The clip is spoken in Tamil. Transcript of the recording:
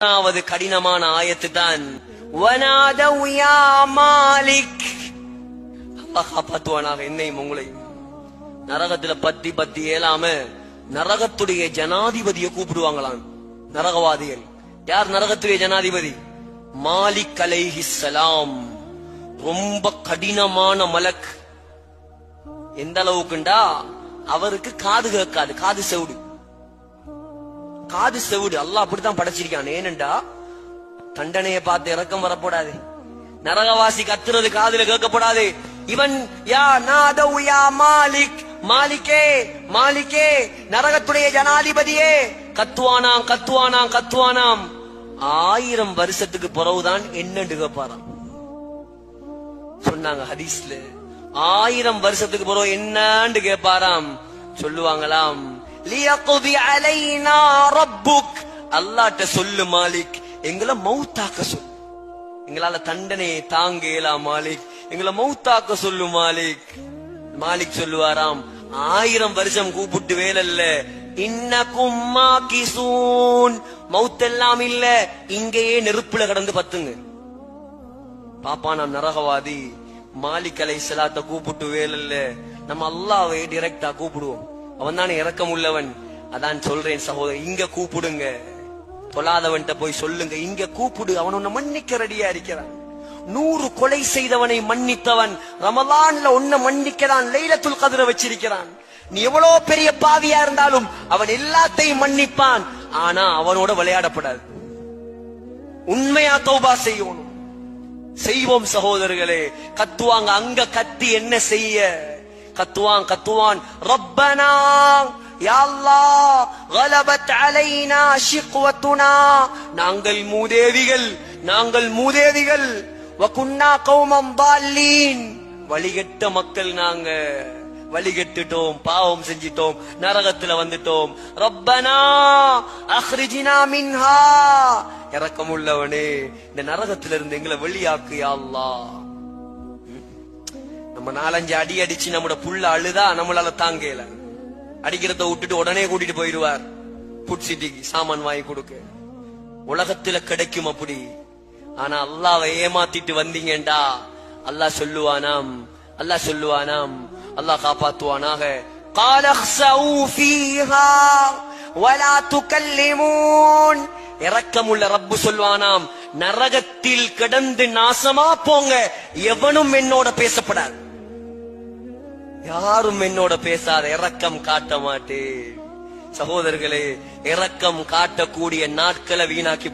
வது கடினமான ஆயத்து தான். வனாதவ் யா மாலிக், அல்லாஹ் காப்பாத்துவானாக என்னையும் உங்களையும். நரகத்துல பத்தி பத்தி ஏலாம நரகத்துடைய ஜனாதிபதியை கூப்பிடுவாங்களாம் நரகவாதிகள். யார் நரகத்துடைய ஜனாதிபதி? மாலிக் அலைஹிஸ்ஸலாம். ரொம்ப கடினமான மலக். எந்த அளவுக்குண்டா அவருக்கு காது கேட்காது, காது செவுடு. காது செவுடு அல்லாஹ் அப்படித்தான் படைச்சிருக்கான். ஏனென்றா தண்டனையை பார்த்து இறக்கம் வரப்படாது. நரகவாசி கத்துறது காதுல கேட்கப்படாது. இவன் யா நாதவ் யா மாலிக், மாலிக்கே மாலிக்கே, நரகத்துடைய ஜனாதிபதியே, கத்துவானாம் கத்துவானாம் கத்துவானாம். 1000 வருஷத்துக்கு பிறகுதான் என்னன்னு கேட்பாராம் சொன்னாங்க ஹதீஸ்ல. 1000 வருஷத்துக்கு பிறகு என்னன்னு கேட்பாராம். சொல்லுவாங்களாம், லியக்தி அலைனா ரப்புக், அல்லாஹ்ட்ட சொல்லு மாலிக், எங்களை மௌத்தாக்க சொல்லு, எங்களால தண்டனையை தாங்க இயலா மாலிக், எங்களை மௌத்தாக்க சொல்லு மாலிக். மாலிக் சொல்லுவாராம், 1000 வருஷம் கூப்பிட்டு வேலல்ல, இன்னக்கும் மாகிசூன், மௌத்தெல்லாம் இல்ல, இங்கேயே நெருப்புல கடந்து பத்துங்க. பாப்பா நாம் நரகவாதி மாலிக் அலைஹிஸ்ஸலாத்த கூப்பிட்டு வேலல்ல, நம்ம அல்லாஹ்வை டைரக்டா கூப்பிடுவோம். அவன் தானே இரக்கம் உள்ளவன். அதான் சொல்றேன் சகோதரர், இங்க கூப்பிடுங்க. தொழாதவன்ட்ட போய் சொல்லுங்க, இங்க கூப்பிடு, அவன் உன்னை மன்னிக்க ரெடியா இருக்கிறான். 100 கொலை செய்தவனை மன்னித்தவன் ரமலான்ல உன்னை மன்னிக்கிறான், லைலத்துல் கத்ர வச்சிருக்கிறான். நீ எவ்வளவு பெரிய பாவியா இருந்தாலும் அவன் எல்லாத்தையும் மன்னிப்பான். ஆனா அவனோட விளையாடப்படாது. உண்மையா தௌபா செய்யணும். செய்வோம் சகோதரர்களே. கத்துவாங்க, அங்க கத்தி என்ன செய்ய? கத்துவான் கத்துவான், ரப்பனா யா அல்லாஹ் கலபத் அலைனா ஷிக்வத்துனா, நாங்கள் மூதேவிகள், நாங்கள் மூதேவிகள், வகுன்னா கௌமம் தால்லீன், வழிகெட்ட மக்கள், நாங்க வழிகெட்டுட்டோம், பாவம் செஞ்சிட்டோம், நரகத்துல வந்துட்டோம். ரப்பனா அக்ரிஜினா மின்ஹா, இரக்கமுள்ளவனே இந்த நரகத்திலிருந்து எங்களை வெளியாக்கு யா அல்லாஹ். நம்ம 4-5 அடி அடிச்சு நம்மளோட புள்ள அழுதா நம்மளால தாங்கல. அடிக்கிறத விட்டுட்டு உடனே கூட்டிட்டு போயிடுவார் புட் சிட்டிக்கு சாமான் வாங்கி கொடுக்க. உலகத்துல கிடைக்கும் அப்படி. ஆனா அல்லாஹ்வை ஏமாத்திட்டு வந்தீங்கடா அல்லாஹ் சொல்லுவானாம், அல்லாஹ் சொல்லுவானாம், அல்லாஹ் காப்பாத்துவானாக. قال اخسؤوا فيها ولا تكلمون, இரக்கமுள்ள ரப்பு சொல்வானாம், நரகத்தில் கிடந்து நாசமா போங்க, எவனும் என்னோட பேசப்படாது, யாரும் என்னோட பேசாத, இரக்கம் காட்ட மாட்டேன். சகோதரர்களே, இரக்கம் காட்டக்கூடிய நாட்களை வீணாக்கி